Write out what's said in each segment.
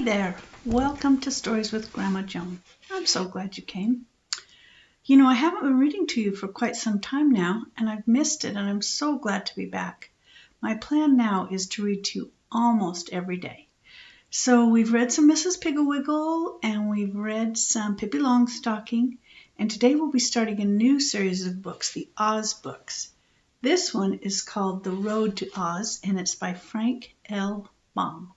There, welcome to Stories with Grandma Joan. I'm so glad you came. I haven't been reading to you for quite some time now, and I've missed it, and I'm so glad to be back. My plan now is to read to you almost every day. So we've read some Mrs. Pigglewiggle, and we've read some Pippi Longstocking, and today we'll be starting a new series of books, the Oz books. This one is called The Road to Oz, and it's by Frank L. Baum.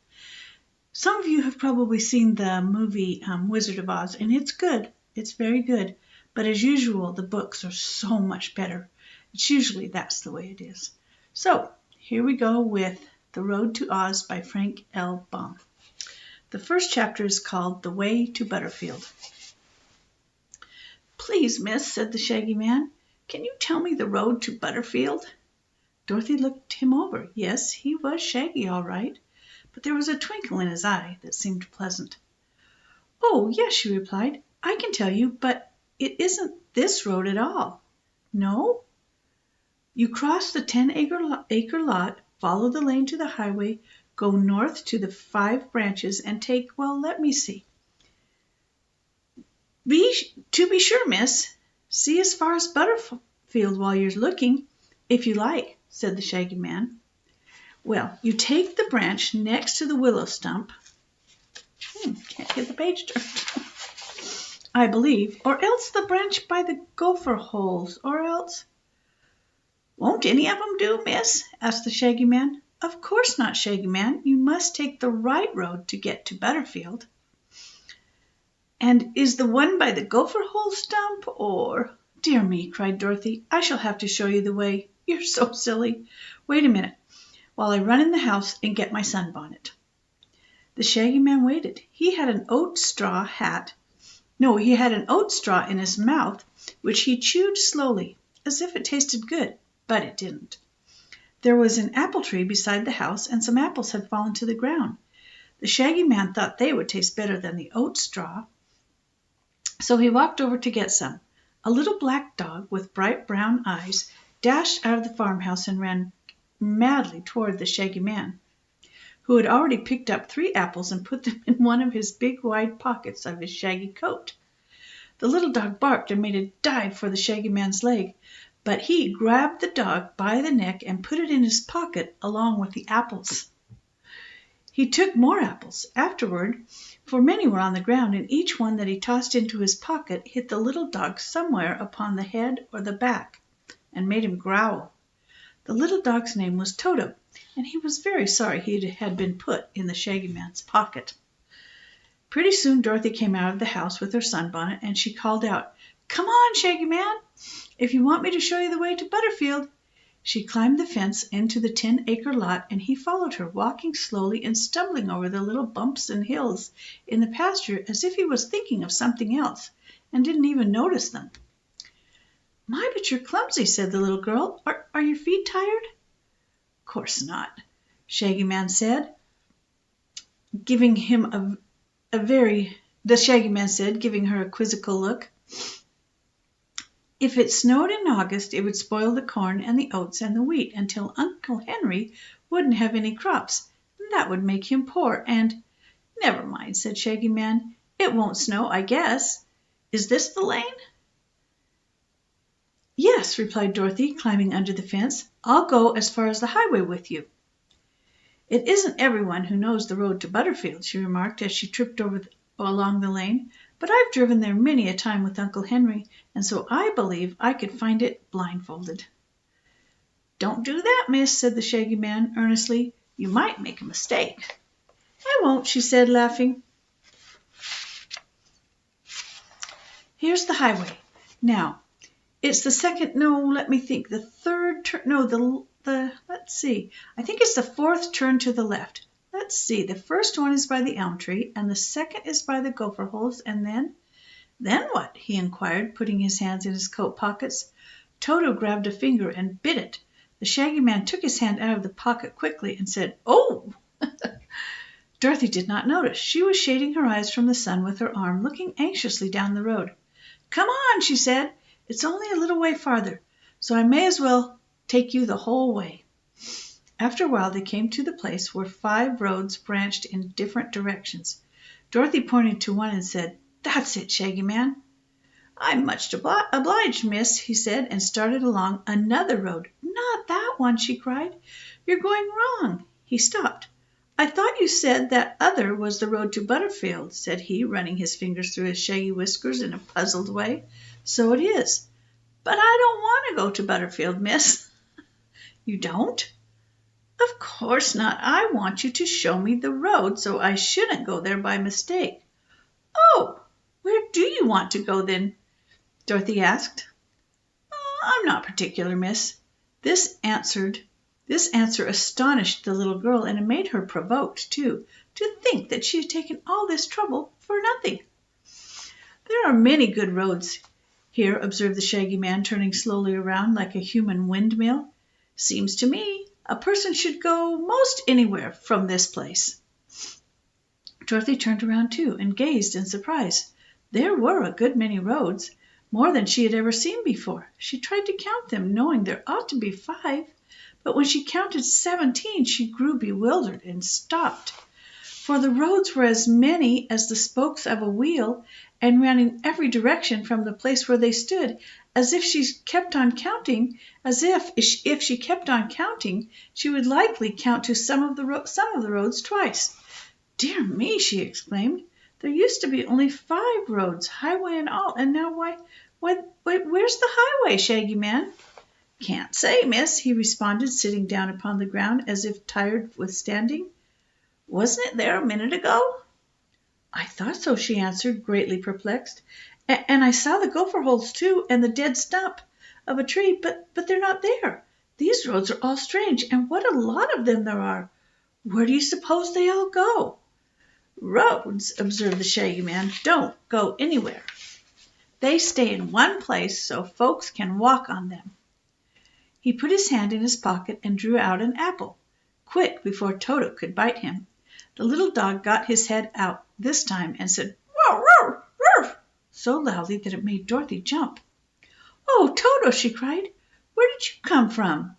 Some of you have probably seen the movie Wizard of Oz, and it's good. It's very good. But as usual, the books are so much better. It's usually that's the way it is. So here we go with The Road to Oz by Frank L. Baum. The first chapter is called The Way to Butterfield. "Please, miss," said the Shaggy Man, "can you tell me the road to Butterfield?" Dorothy looked him over. Yes, he was Shaggy, all right. But there was a twinkle in his eye that seemed pleasant. "Oh, yes," she replied, "I can tell you, but it isn't this road at all." "No?" "You cross the 10-acre lot, follow the lane to the highway, go north to the 5 branches, and take, well, let me see. To be sure, miss. See as far as Butterfield while you're looking, if you like," said the Shaggy Man. "Well, you take the branch next to the willow stump." Can't get the page turned. "I believe, or else the branch by the gopher holes, or else—" "Won't any of 'em do, miss?" asked the Shaggy Man. "Of course not, Shaggy Man. You must take the right road to get to Butterfield." "And is the one by the gopher hole stump, or—" "Dear me," cried Dorothy, "I shall have to show you the way. You're so silly. Wait a minute, while I run in the house and get my sunbonnet." The Shaggy Man waited. He had an oat straw in his mouth, which he chewed slowly, as if it tasted good, but it didn't. There was an apple tree beside the house, and some apples had fallen to the ground. The Shaggy Man thought they would taste better than the oat straw, so he walked over to get some. A little black dog with bright brown eyes dashed out of the farmhouse and ran madly toward the Shaggy Man, who had already picked up 3 apples and put them in one of his big wide pockets of his shaggy coat. The little dog barked and made a dive for the Shaggy Man's leg, but he grabbed the dog by the neck and put it in his pocket along with the apples. He took more apples afterward, for many were on the ground, and each one that he tossed into his pocket hit the little dog somewhere upon the head or the back, and made him growl. The little dog's name was Toto, and he was very sorry he had been put in the Shaggy Man's pocket. Pretty soon Dorothy came out of the house with her sunbonnet, and she called out, "Come on, Shaggy Man, if you want me to show you the way to Butterfield." She climbed the fence into the 10-acre lot, and he followed her, walking slowly and stumbling over the little bumps and hills in the pasture as if he was thinking of something else and didn't even notice them. "My, but you're clumsy," said the little girl. Are your feet tired?" "Course not," Shaggy Man said, giving her a quizzical look. "If it snowed in August, it would spoil the corn and the oats and the wheat until Uncle Henry wouldn't have any crops, and that would make him poor, and—" "Never mind," said Shaggy Man. "It won't snow, I guess. Is this the lane?" "Yes," replied Dorothy, climbing under the fence. "I'll go as far as the highway with you." "It isn't everyone who knows the road to Butterfield," she remarked as she tripped along the lane, "but I've driven there many a time with Uncle Henry, and so I believe I could find it blindfolded." "Don't do that, miss," said the Shaggy Man earnestly. "You might make a mistake." "I won't," she said, laughing. "Here's the highway. Now, it's the third turn, let's see, I think it's the 4th turn to the left. Let's see, the first one is by the elm tree, and the second is by the gopher holes, and then—" "Then what?" he inquired, putting his hands in his coat pockets. Toto grabbed a finger and bit it. The Shaggy Man took his hand out of the pocket quickly and said, "Oh!" Dorothy did not notice. She was shading her eyes from the sun with her arm, looking anxiously down the road. "Come on," she said. "It's only a little way farther, so I may as well take you the whole way." After a while they came to the place where 5 roads branched in different directions. Dorothy pointed to one and said, "That's it, Shaggy Man." "I'm much obliged, miss," he said, and started along another road. "Not that one," she cried. "You're going wrong." He stopped. "I thought you said that other was the road to Butterfield," said he, running his fingers through his shaggy whiskers in a puzzled way. "So it is." "But I don't want to go to Butterfield, miss." "You don't?" "Of course not. I want you to show me the road so I shouldn't go there by mistake." "Oh, where do you want to go then?" Dorothy asked. "I'm not particular, miss." This answer astonished the little girl, and it made her provoked, too. To think that she had taken all this trouble for nothing. "There are many good roads here," observed the Shaggy Man, turning slowly around like a human windmill. "Seems to me a person should go most anywhere from this place." Dorothy turned around too, and gazed in surprise. There were a good many roads, more than she had ever seen before. She tried to count them, knowing there ought to be 5, but when she counted 17, she grew bewildered and stopped. For the roads were as many as the spokes of a wheel, and ran in every direction from the place where they stood, as if she kept on counting, if she kept on counting, she would likely count to some of the roads twice. "Dear me!" she exclaimed. "There used to be only 5 roads, highway and all, and now where's the highway, Shaggy Man?" "Can't say, miss," he responded, sitting down upon the ground as if tired with standing. "Wasn't it there a minute ago?" "I thought so," she answered, greatly perplexed. "And I saw the gopher holes too, and the dead stump of a tree, but they're not there. These roads are all strange, and what a lot of them there are. Where do you suppose they all go?" "Roads," observed the Shaggy Man, "don't go anywhere. They stay in one place so folks can walk on them." He put his hand in his pocket and drew out an apple, quick before Toto could bite him. The little dog got his head out this time and said, "Row, row, row," so loudly that it made Dorothy jump. "Oh, Toto!" she cried. "Where did you come from?"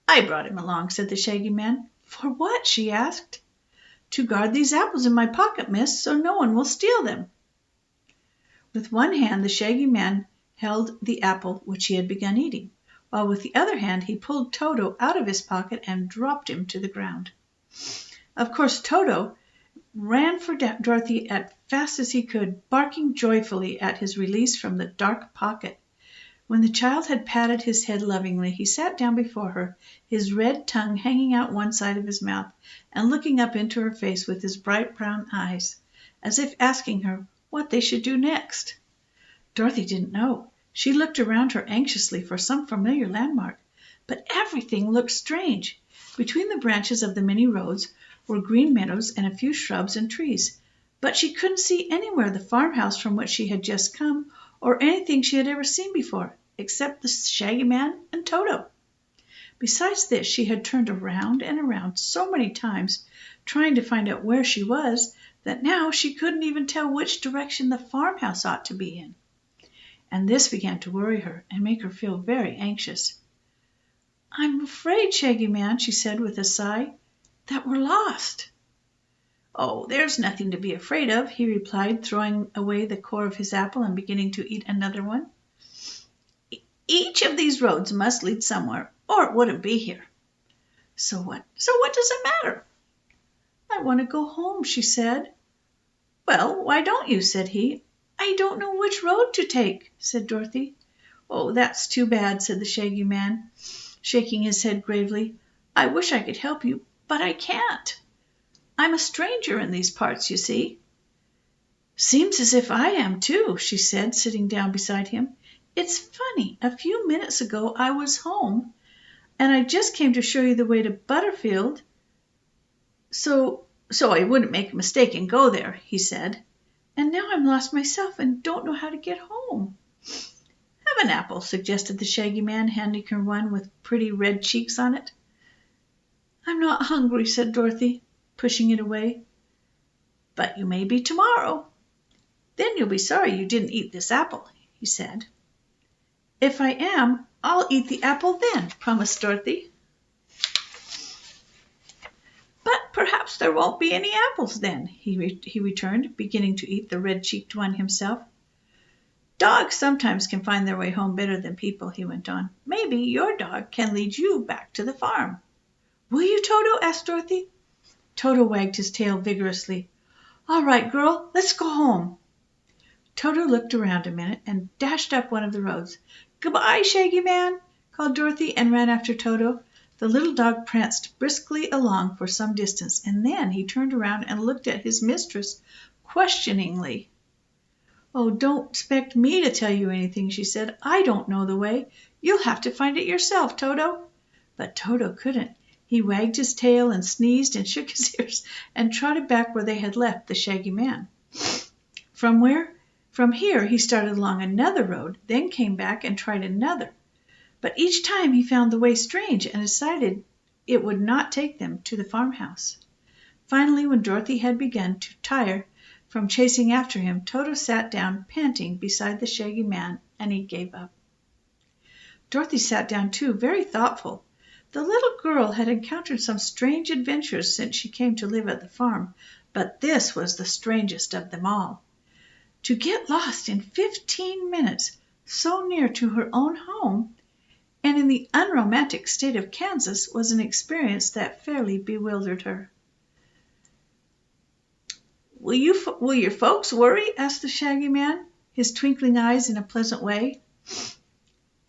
"I brought him along," said the Shaggy Man. "For what?" she asked. "To guard these apples in my pocket, miss, so no one will steal them." With one hand the Shaggy Man held the apple which he had begun eating, while with the other hand he pulled Toto out of his pocket and dropped him to the ground. Of course Toto ran for Dorothy as fast as he could, barking joyfully at his release from the dark pocket. When the child had patted his head lovingly, he sat down before her, his red tongue hanging out one side of his mouth, and looking up into her face with his bright brown eyes, as if asking her what they should do next. Dorothy didn't know. She looked around her anxiously for some familiar landmark, but everything looked strange. Between the branches of the many roads were green meadows and a few shrubs and trees, but she couldn't see anywhere the farmhouse from which she had just come, or anything she had ever seen before, except the Shaggy Man and Toto. Besides this, she had turned around and around so many times, trying to find out where she was, that now she couldn't even tell which direction the farmhouse ought to be in. And this began to worry her and make her feel very anxious. "I'm afraid, Shaggy Man," she said with a sigh, "that we're lost." "Oh, there's nothing to be afraid of," he replied, throwing away the core of his apple and beginning to eat another one. "Each of these roads must lead somewhere, or it wouldn't be here." So what does it matter?" "I want to go home," she said. "Well, why don't you?" said he. "I don't know which road to take," said Dorothy. "Oh, that's too bad," said the Shaggy Man, shaking his head gravely. "I wish I could help you, but I can't. I'm a stranger in these parts, you see." "Seems as if I am too," she said, sitting down beside him. "It's funny, a few minutes ago I was home, and I just came to show you the way to Butterfield, so I wouldn't make a mistake and go there," he said. "And now I'm lost myself and don't know how to get home." "Have an apple," suggested the Shaggy Man, handing her one with pretty red cheeks on it. "I'm not hungry," said Dorothy, pushing it away. "But you may be tomorrow. Then you'll be sorry you didn't eat this apple," he said. "If I am, I'll eat the apple then," promised Dorothy. "But perhaps "Perhaps there won't be any apples then," he returned, beginning to eat the red-cheeked one himself. "Dogs sometimes can find their way home better than people," he went on. "Maybe your dog can lead you back to the farm." "Will you, Toto?" asked Dorothy. Toto wagged his tail vigorously. "All right, girl, let's go home." Toto looked around a minute and dashed up one of the roads. "Goodbye, Shaggy Man," called Dorothy, and ran after Toto. The little dog pranced briskly along for some distance, and then he turned around and looked at his mistress questioningly. "Oh, don't expect me to tell you anything," she said. "I don't know the way. You'll have to find it yourself, Toto." But Toto couldn't. He wagged his tail and sneezed and shook his ears and trotted back where they had left the Shaggy Man. From here he started along another road, then came back and tried another. But each time he found the way strange and decided it would not take them to the farmhouse. Finally, when Dorothy had begun to tire from chasing after him, Toto sat down panting beside the Shaggy Man, and he gave up. Dorothy sat down too, very thoughtful. The little girl had encountered some strange adventures since she came to live at the farm, but this was the strangest of them all. To get lost in 15 minutes, so near to her own home, and in the unromantic state of Kansas, was an experience that fairly bewildered her. Will your folks worry?" asked the Shaggy Man, his twinkling eyes in a pleasant way.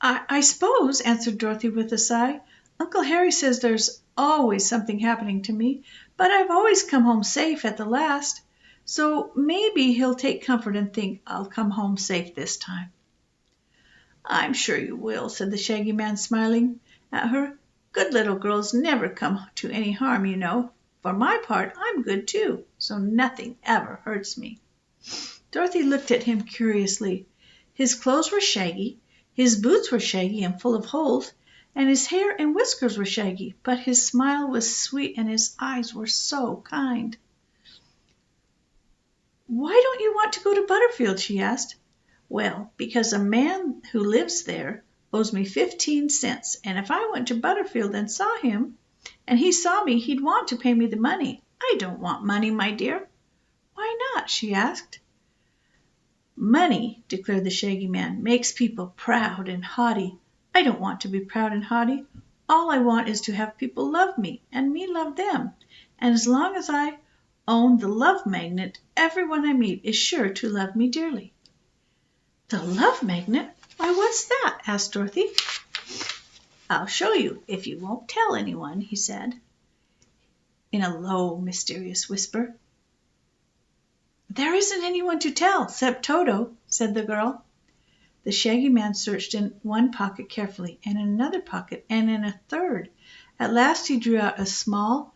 I suppose," answered Dorothy with a sigh. "Uncle Harry says there's always something happening to me, but I've always come home safe at the last. So maybe he'll take comfort and think I'll come home safe this time." "I'm sure you will," said the Shaggy Man, smiling at her. "Good little girls never come to any harm, you know. For my part, I'm good too, so nothing ever hurts me." Dorothy looked at him curiously. His clothes were shaggy, his boots were shaggy and full of holes, and his hair and whiskers were shaggy, but his smile was sweet and his eyes were so kind. "Why don't you want to go to Butterfield?" she asked. "Well, because a man who lives there owes me 15 cents, and if I went to Butterfield and saw him, and he saw me, he'd want to pay me the money. I don't want money, my dear." "Why not?" she asked. "Money," declared the Shaggy Man, "makes people proud and haughty. I don't want to be proud and haughty. All I want is to have people love me, and me love them. And as long as I own the love magnet, everyone I meet is sure to love me dearly." "The love magnet? Why, what's that?" asked Dorothy. "I'll show you if you won't tell anyone," he said, in a low, mysterious whisper. "There isn't anyone to tell except Toto," said the girl. The Shaggy Man searched in one pocket carefully, and in another pocket, and in a third. At last he drew out a small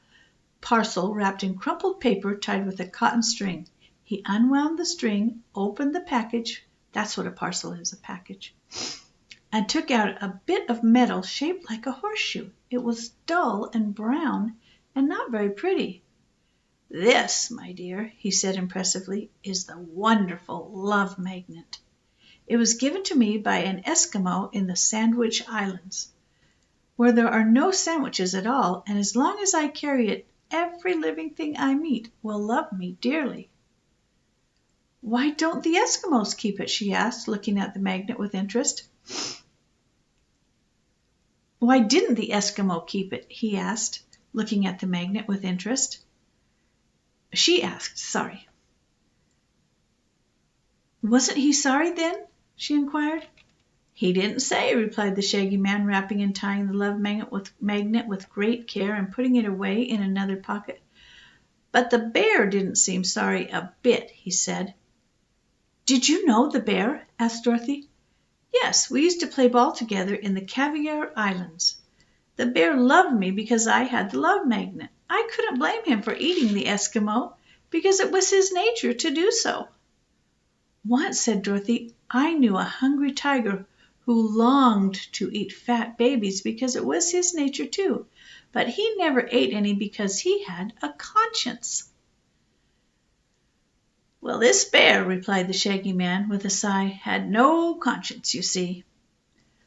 parcel wrapped in crumpled paper tied with a cotton string. He unwound the string, opened the package — that's what a parcel is, a package — and took out a bit of metal shaped like a horseshoe. It was dull and brown and not very pretty. "This, my dear," he said impressively, "is the wonderful love magnet. It was given to me by an Eskimo in the Sandwich Islands, where there are no sandwiches at all, and as long as I carry it, every living thing I meet will love me dearly." "Why don't the Eskimos keep it?" she asked, looking at the magnet with interest. "Why didn't the Eskimo keep it?" he asked, looking at the magnet with interest. She asked, sorry. "Wasn't he sorry then?" she inquired. "He didn't say," replied the Shaggy Man, wrapping and tying the love magnet with great care and putting it away in another pocket. "But the bear didn't seem sorry a bit," he said. "Did you know the bear?" asked Dorothy. "Yes, we used to play ball together in the Caviar Islands. The bear loved me because I had the love magnet. I couldn't blame him for eating the Eskimo, because it was his nature to do so." "Once," said Dorothy, "I knew a hungry tiger who longed to eat fat babies because it was his nature too, but he never ate any because he had a conscience." "Well, this bear," replied the Shaggy Man with a sigh, "had no conscience, you see."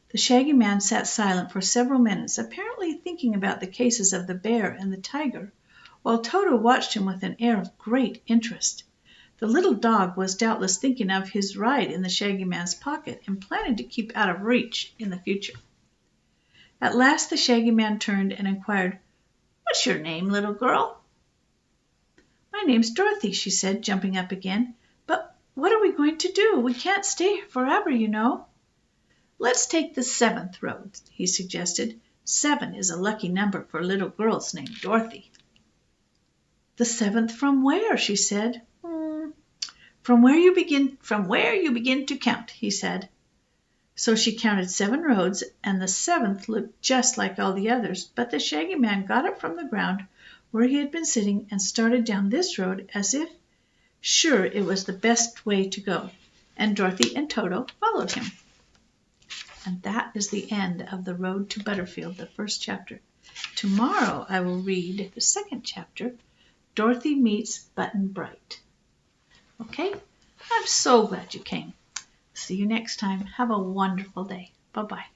The Shaggy Man sat silent for several minutes, apparently thinking about the cases of the bear and the tiger, while Toto watched him with an air of great interest. The little dog was doubtless thinking of his ride in the Shaggy Man's pocket and planning to keep out of reach in the future. At last the Shaggy Man turned and inquired, "What's your name, little girl?" "My name's Dorothy," she said, jumping up again. "But what are we going to do? We can't stay here forever, you know." "Let's take the 7th road," he suggested. 7 is a lucky number for little girls named Dorothy. "The 7th from where?" she said. From where you begin to count," he said. So she counted 7 roads, and the 7th looked just like all the others, but the Shaggy Man got up from the ground where he had been sitting and started down this road as if sure it was the best way to go, and Dorothy and Toto followed him. And that is the end of The Road to Butterfield, the first chapter. Tomorrow I will read the 2nd chapter, Dorothy Meets Button Bright. Okay? I'm so glad you came. See you next time. Have a wonderful day. Bye-bye.